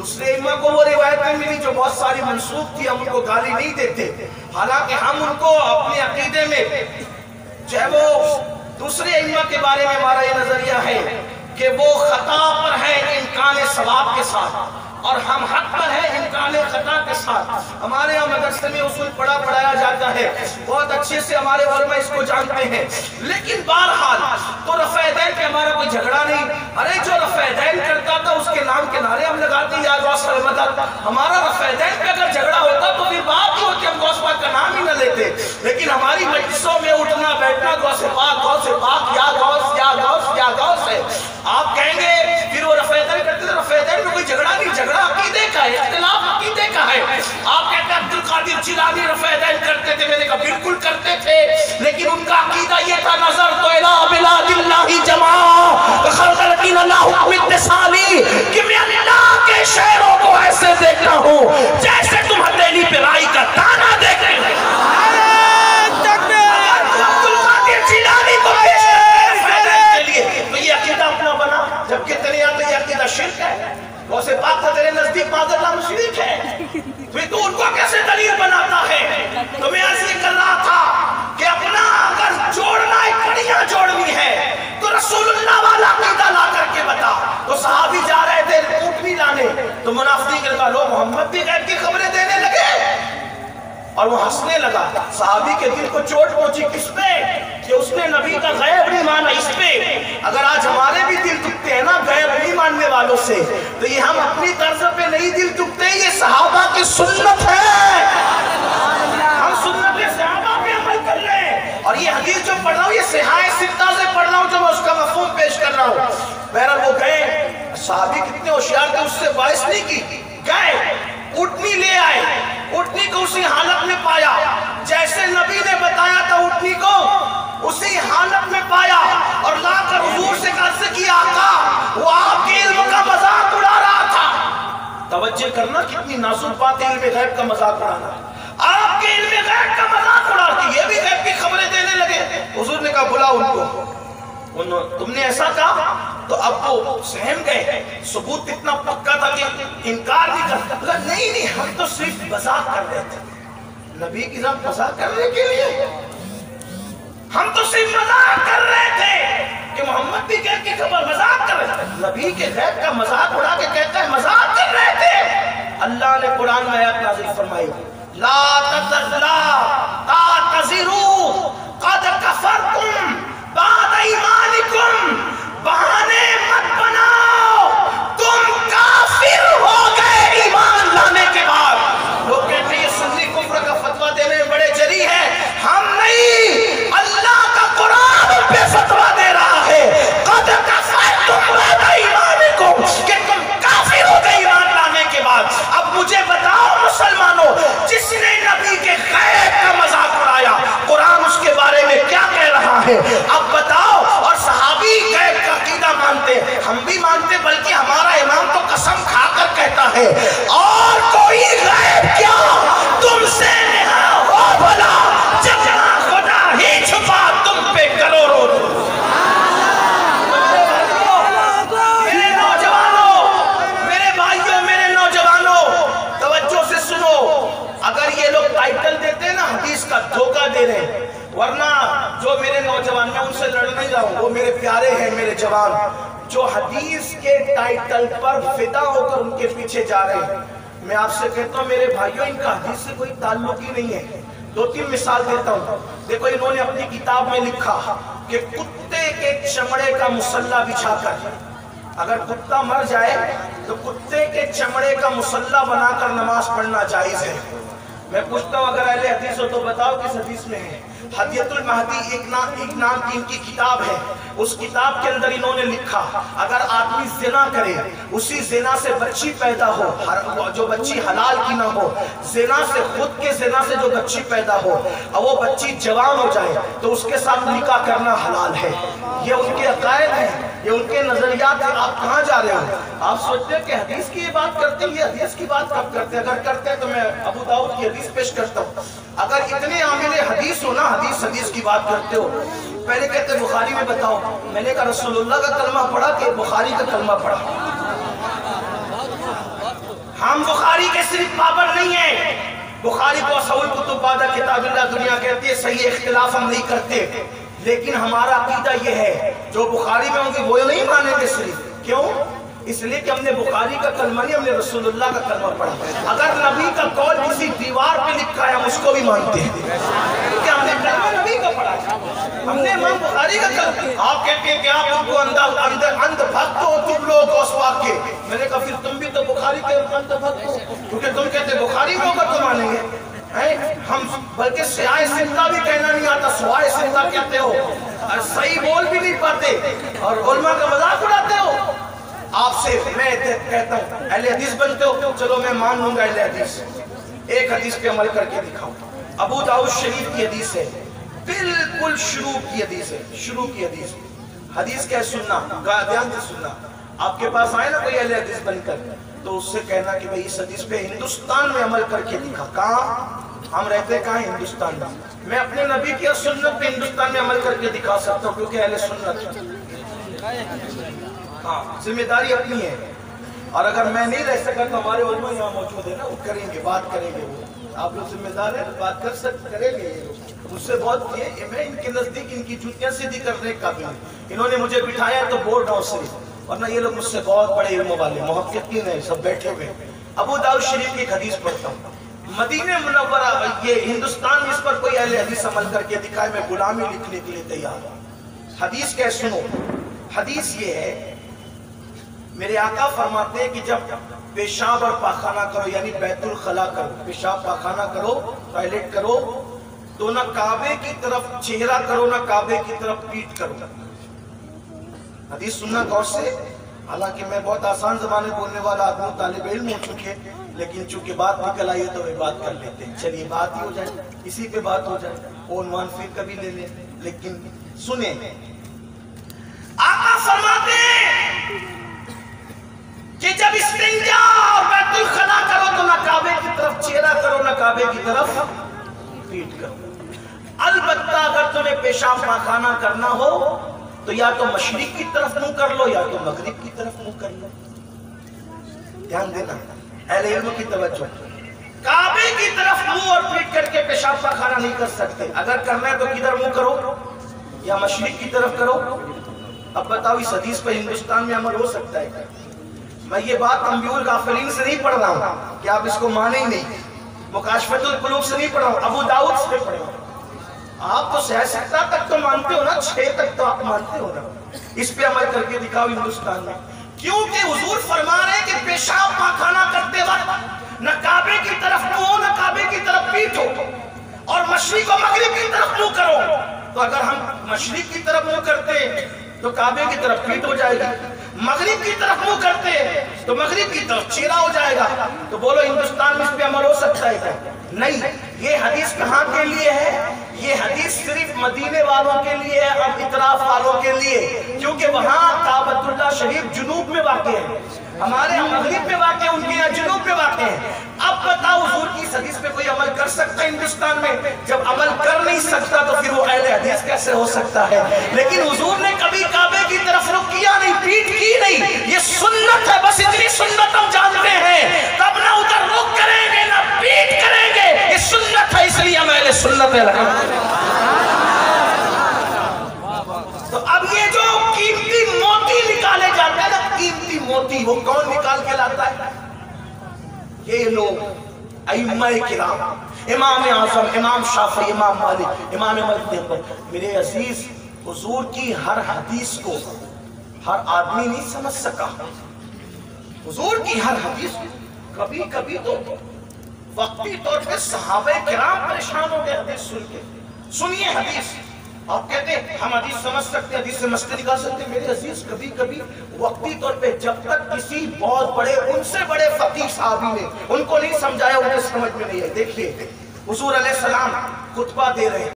دوسرے ائمہ کو وہ روایتیں ملی جو بہت ساری منسوخ تھی، ہم ان کو گالی نہیں دیتے، حالانکہ ہم ان کو اپنے عقیدے میں چاہے وہ دوسرے ائمہ کے بارے میں ہمارا یہ نظریہ ہے کہ وہ خطا پر ہے امکان ثواب کے ساتھ، اور ہم حق پر ہے امکان خطا کے ساتھ۔ ہمارے یہاں مدرسے میں اصول پڑھایا جاتا ہے، بہت اچھے سے ہمارے علماء اس کو جانتے ہیں، لیکن بہرحال تو رفع یدین پہ ہمارا کوئی جھگڑا نہیں۔ ارے جو رفع یدین کرتا تھا اس کے نام کے نعرے ہم لگاتے یا غوث المدد، ہمارا رفع یدین پہ اگر جھگڑا ہوتا تو پھر بات ہی ہوتی، ہم غوث پاک کا نام ہی نہ لیتے، لیکن ہماری مجلسوں میں اٹھنا بیٹھنا غوث پاک یا غوث یا غوث یا غوث ہے۔ آپ کہیں گے پھر وہ رفع یدین کرتے تھے، رفع یدین میں کوئی جھگڑا نہیں، جھگڑا عقیدے کا ہے، اختلاف عقیدے کا ہے۔ آپ کہتے ہیں عبدالقادر جیلانی رفع یدین کرتے تھے، میں نے کہا بالکل کرتے تھے، لیکن ان کا عقیدہ یہ تھا نظر تو الہ بلاد اللہ جماع خلقلتین اللہ حکم اتصالی، کہ میں اللہ کے شہروں کو ایسے دیکھتا ہوں جیسے تم ہتھیلی پہ رائی کا دانہ دیکھتے ہیں۔ عبدالقادر جیلانی کو یہ عقیدہ اپنا بنا، جبکہ تیرے یہاں تو یہ عقیدہ شرک ہے، غوث پاک کا تیرے نزدیک معاذ اللہ مشرک ہے، پھر تو ان کو کیسے دلیل بناتا ہے؟ تو میں عرض یہ کر رہا تھا کہ اپنا اگر جوڑنا ہے، کڑیاں جوڑنی ہے تو رسول اللہ والا عقیدہ لا کر کے بتا۔ تو صحابی جا رہے تھے اونٹنی لانے، تو منافقین نے کہا لو محمد بھی غیب کی خبریں دینے لگے، اور وہ ہنسنے لگا۔ صحابی کے دل کو چوٹ پہنچی، کس پہ؟ کہ اس نے نبی کا غیب نہیں مانا، اس پہ۔ اگر آج ہمارے بھی دل دکھتے ہیں نا غیب نہیں ماننے والوں سے، تو یہ ہم اپنی طرز پہ نہیں دل دکھتے، یہ صحابہ کی سنت ہے، ہم سنت صحابہ پہ عمل کر رہے ہیں۔ اور یہ حدیث جو پڑھ رہا ہوں یہ صحاح ستہ سے پڑھ رہا ہوں، جو میں اس کا مفہوم پیش کر رہا ہوں۔ بہرحال وہ گئے، صحابی کتنے ہوشیار تھے، اس سے باعث نہیں کی، گئے اٹھنی لے آئے، اٹھنی کو اسی حالت میں پایا جیسے نبی نے بتایا تھا، اٹھنی کو اسی حالت میں پایا، اور لا کر حضور سے عرض کی آقا وہ آپ کے علم کا مذاق اڑا رہا تھا۔ توجہ کرنا کتنی نازک بات ہے، علم غیب کا مذاق اڑانا، آپ کے علم غیب کا مذاق اڑا کے یہ بھی غیب کی خبریں دینے لگے۔ حضور نے کہا بلاؤ ان کو، تم نے ایسا کہا، تو اب وہ سہم گئے، ثبوت اتنا پکا تھا کہ انکار نہیں کرتا، نہیں ہم تو صرف مذاق کر رہے تھے، نبی کی ذات مذاق کرنے کے لیے ہم تو صرف مذاق کر رہے تھے کہ محمد بھی غیب کی خبر مذاق کر رہے تھے، نبی کے غیب کا مذاق اڑا کے کہتا ہے مذاق کر رہے تھے۔ اللہ نے قرآن میں آیت نازل فرمائی، لا تعتذروا قد کفرتم بعد ایمانکم، بہانے مت بناؤ، تم کافر ہو گئے ایمان لانے کے بعد۔ لوگ کہتے ہیں یہ سنی کفر کا فتویٰ دینے میں بڑے جری ہیں، ہم نہیں، اللہ کا قرآن ان پہ فتویٰ دے رہا ہے، قد کفرتم بعد ایمانکم، کہ تم کافر ہو گئے ایمان لانے کے بعد۔ اب مجھے بتاؤ مسلمانوں، جس نے نبی کے غیب کا مذاق اڑایا، قرآن اس کے بارے میں کیا کہہ رہا ہے؟ اب بتاؤ۔ اور صحابی غیب کا عقیدہ مانتے، ہم بھی مانتے، بلکہ ہمارا امام تو قسم کھا کر کہتا ہے اور کوئی غیب کیا تم سے نہا ہو بھلا، جتنا خدا ہی چھپا تم پہ کروڑوں۔ میرے نوجوانوں، میرے بھائیوں، میرے نوجوانوں، توجہ سے سنو، اگر یہ لوگ ٹائٹل دیتے ہیں نا حدیث کا، دھوکہ دے رہے ہیں، ورنہ جو میرے نوجوان، میں ان سے لڑ نہیں رہا ہوں، وہ میرے پیارے ہیں، میرے جوان، جو حدیث کے ٹائٹل پر فدا ہو کر ان کے پیچھے جا رہے ہیں، میں آپ سے کہتا ہوں میرے بھائیوں، ان کا حدیث سے کوئی تعلق ہی نہیں ہے۔ دو تین مثال دیتا ہوں، دیکھو انہوں نے اپنی کتاب میں لکھا کہ کتے کے چمڑے کا مصلی بچھا کر، اگر کتا مر جائے تو کتے کے چمڑے کا مصلی بنا کر نماز پڑھنا جائز ہے۔ میں پوچھتا ہوں اگر اہل حدیث ہو تو بتاؤ کس حدیث میں ہے؟ حدیث المہدی ایک نام کی ان کی کتاب ہے، اس کتاب کے اندر انہوں نے لکھا اگر آدمی زنا کرے، اسی زنا سے بچی پیدا ہو، جو بچی حلال کی نہ ہو، زنا سے خود کے زنا سے جو بچی پیدا ہو اور وہ بچی جوان ہو جائے تو اس کے ساتھ نکاح کرنا حلال ہے۔ یہ ان کے عقائد ہیں، یہ ان کے نظریات ہیں۔ آپ کہاں جا رہے ہو؟ آپ سوچتے ہیں کہ حدیث کی یہ بات کرتے ہیں، یہ حدیث کی بات کب کرتے ہیں؟ اگر کرتے ہیں تو میں ابو داؤد کی حدیث پیش کرتا ہوں۔ اگر اتنے عامل حدیث ہو نا، حدیث کی بات کرتے ہو، پہلے کہتے ہیں بخاری میں بتاؤ، میں نے کہا رسول اللہ کا کلمہ پڑھا کہ بخاری کا کلمہ پڑھا؟ ہم بخاری کے صرف پابند نہیں ہیں، بخاری کو اصول کتب بعد کتاب اللہ دنیا کہتی ہے، صحیح اختلاف ہم نہیں کرتے، لیکن ہمارا عقیدہ یہ ہے جو بخاری میں ہوں گے وہ نہیں مانیں گے صرف. کیوں؟ اس لیے کہ ہم نے بخاری کا کلمہ نہیں، ہم نے رسول اللہ کا کلمہ پڑھا. اگر نبی کا قول کسی دیوار پہ لکھا ہے ہم اس کو بھی مانتے ہیں، کیونکہ ہم نے کلمہ نبی کا پڑھا ہے، ہم نے امام بخاری کا کلمہ. آپ کہتے ہیں کہ آپ ان کو اندھ بھکت ہو تم لوگ غوث پاک کے. میں نے کہا پھر تم بھی تو بخاری کے اندھ بھکت ہو، کیونکہ تم کہتے بخاری میں ہوگا تو مانیں گے. ہم بلکہ سیاہ سمتا بھی کہنا نہیں آتا، سوائے سمتا کہتے ہو، اور صحیح بول بھی نہیں پاتے اور علماء کا مذاق اڑاتے ہو. آپ سے میں کہتا ہوں اہل حدیث بنتے ہو، چلو میں مان لوں گا اہل حدیث. ایک حدیث پہ عمل کر کے دکھاؤں. ابو داؤد شریف کی حدیث ہے، بالکل شروع کی حدیث ہے، شروع کی حدیث. حدیث کیا ہے؟ سننا، دھیان سے سننا. آپ کے پاس آئے نا کوئی اہل حدیث بن کر تو اس سے کہنا کہ بھئی اس حدیث پہ ہندوستان میں عمل کر کے دکھا. کہاں ہم رہتے؟ کہاں؟ ہندوستان میں. میں اپنے نبی کی سنت پہ ہندوستان میں عمل کر کے دکھا سکتا ہوں کیونکہ اہل سنت. ہاں، ذمہ داری اپنی ہے. اور اگر میں نہیں رہ سکا تو ہمارے علماء یہاں موجود ہیں نا، وہ کریں گے، بات کریں گے. وہ آپ لوگ ذمہ دار ہیں، بات کر سکتے کریں گے. مجھ سے بہت کیے، میں ان کے نزدیک ان کی جوتیاں سیدھی کرنے کا بھی ہوں. انہوں نے مجھے بٹھایا تو بول رہا ہوں صرف، ورنہ یہ لوگ مجھ سے بہت بڑے علم والے محققین ہیں، سب بیٹھے ہوئے. ابو داؤد شریف کی ایک حدیث پڑھتا ہوں. مدینہ منورہ، یہ ہندوستان میں اس پر کوئی اہل حدیث عمل کر کے دکھائے، میں غلامی لکھنے کے لیے تیار ہوں. حدیث کیا سنو. حدیث یہ ہے، میرے آقا فرماتے ہیں کہ جب پیشاب اور پاخانہ کرو، یعنی بیت الخلا کرو، پیشاب پاخانہ کرو، ٹوائلٹ کرو، تو نہ کعبے کی طرف چہرہ کرو نہ کعبے کی طرف پیٹ کرو. حدیث سننا غور سے. حالانکہ میں بہت آسان زبانیں بولنے والا آدمی، طالب علم ہو چکے، لیکن چونکہ بات نکل آئی ہے تو میں بات کر لیتے ہیں. چلیے بات ہی ہو جائے، اسی پہ بات ہو جائے، عنوان پھر کبھی لے لیں. لیکن سنیں، آقا فرماتے ہیں کہ جب استنجا اور بیت الخلا کرو تو نہ کعبے کی طرف چہرہ کرو نہ کعبے کی طرف پیٹ کرو. البتہ اگر تمہیں پیشاب پاخانہ کرنا ہو تو یا تو مشرق کی طرف منہ کر لو یا تو مغرب کی طرف منہ کر لو. دھیان دینا اہل علم کی توجہ. کعبے کی طرف منہ اور پیٹ کر کے پیشاب پاخانہ نہیں کر سکتے. اگر کرنا ہے تو کدھر منہ کرو؟ یا مشرق کی طرف کرو. اب بتاؤ اس حدیث پہ ہندوستان میں عمل ہو سکتا ہے؟ میں یہ بات تنبیہ الغافلین سے نہیں پڑھ رہا ہوں کہ آپ اس کو مانیں ہی نہیں، مکاشفۃ القلوب سے نہیں پڑھ رہا ہوں، ابو داؤد سے پڑھ رہا ہوں. آپ تو 66 تک تو مانتے ہو نا، 6 تک تو آپ مانتے ہو نا. اس پہ عمل کر کے دکھاؤ ہندوستان میں. کیونکہ حضور فرما رہے ہیں کہ پیشاب پاخانہ کرتے وقت نہ کعبے کی طرف منہ ہو نہ کعبے کی طرف پیٹ ہو، اور مشرق و مغرب کی طرف منہ کرو. تو اگر ہم مشرق کی طرف منہ کرتے تو کعبے کی طرف پیٹ ہو جائے گی، مغرب کی طرف منہ کرتے تو مغرب کی طرف چہرہ ہو جائے گا. تو بولو ہندوستان میں اس پہ عمل ہو سکتا ہے کیا؟ نہیں. یہ حدیث کہاں کے لیے ہے؟ یہ حدیث صرف مدینے والوں کے لیے ہے اور اطراف والوں کے لیے، کیونکہ وہاں کعبۃ اللہ شریف جنوب میں واقع ہے، ہمارے یہاں مغرب میں واقع ہے، ان کے یہاں جنوب میں واقع ہے. اب بتاؤ حضور کی اس حدیث پہ کوئی عمل کر سکتا ہے ہندوستان میں؟ جب عمل کر نہیں سکتا تو پھر وہ اہل حدیث کیسے ہو سکتا ہے؟ لیکن حضور نے کبھی کعبے کی طرف رخ کیا نہیں، پیٹ کی نہیں. یہ سنت ہے، بس اتنی سنت ہم جانتے ہیں. تب نہ ادھر رخ کریں گے نہ پیٹ کریں گے. یہ سنت ہے، اس لیے ہم اہل سنت ہے. تو اب یہ جو قیمتی موتی نکالے جاتے ہیں نا، قیمتی موتی، وہ کون نکال کے لاتا ہے؟ یہ لوگ ائمہ کرام، امام اعظم، امام شافعی، امام مالک، امام احمد. میرے عزیز، حضور کی ہر حدیث کو ہر آدمی نہیں سمجھ سکا. حضور کی ہر حدیث کبھی کبھی تو وقتی طور پہ صحابہ کرام پریشان ہو گئے حدیث سن کے. سنیے حدیث، آپ کہتے ہیں ہم حدیث سمجھ سکتے ہیں، حدیث سے مسئلے نکال سکتے ہیں. میرے عزیز، کبھی کبھی وقتی طور پہ جب تک کسی بہت بڑے، ان سے بڑے فقیہ صحابی نے ان کو نہیں سمجھایا، انہیں سمجھ میں نہیں آئی. دیکھیے حضور علیہ السلام خطبہ دے رہے ہیں.